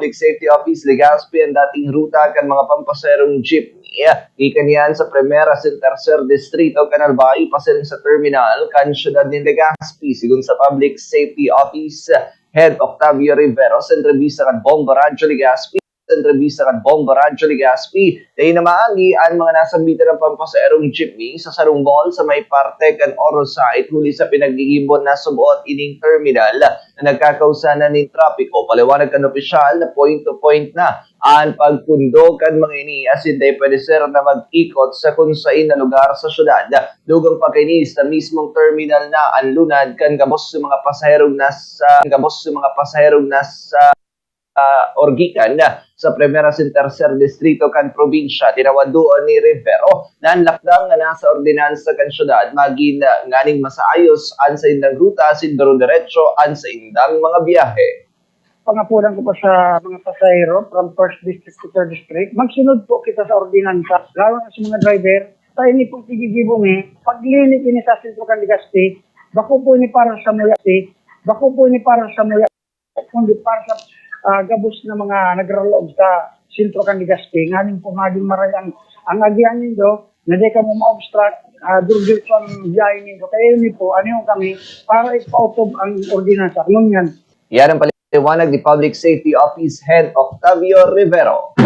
Public Safety Office Legazpi ang dating ruta kan mga pampaserong jeepney. Ikan yan sa Primera sa Tercer Distrito Canalbay pasiling sa terminal kan syudad ni Legazpi sigun sa Public Safety Office Head Octavio Rivero sa entrevista kan Bomba Radyo Legazpi. Dahil namaangi ang mga nasambitan ng pampaserong jeepney sa Sarong Mall sa may parte kan Oro site huli sa pinagigibon na subuot ining terminal na nagkakausanan ng trapiko. Paliwanag kan opisyal na point-to-point na ang pagpundo kan mga ini asin day pwede sir na mag-ikot sa kunsain na lugar sa syudad. Dugang pagkinis sa mismong terminal na ang lunad kan gabos sa mga pasaherong nasa orgikan sa Primera sin Tercer Distrito kan probinsya. Tinawaduan ni Rivero na ang lakdang nga nasa ordinansa kan syudad maging nganing masaayos an sa indang ruta sin diretso an sa indang mga biyahe. Pangapulan ko pa sa mga pasahero from 1st District to 3rd District. Magsunod po kita sa ordinansa. Lalo na sa mga driver. Tayo ni po tigigibong paglilit ini sa Sentro kan Legazpi, bako po ni para sa Muyati, kundi para sa gabos na mga nagraloob sa Sentro kan Legazpi. Ngayon po maging marayang ang agihan nindo na di ka mo ma-obstruct durdirsyon biyahe nindo. Kaya yun po, ano yung kami para ipautob ang ordinansa. Yan. Yan ang paliwanag ni Public Safety Office Head Octavio Rivero.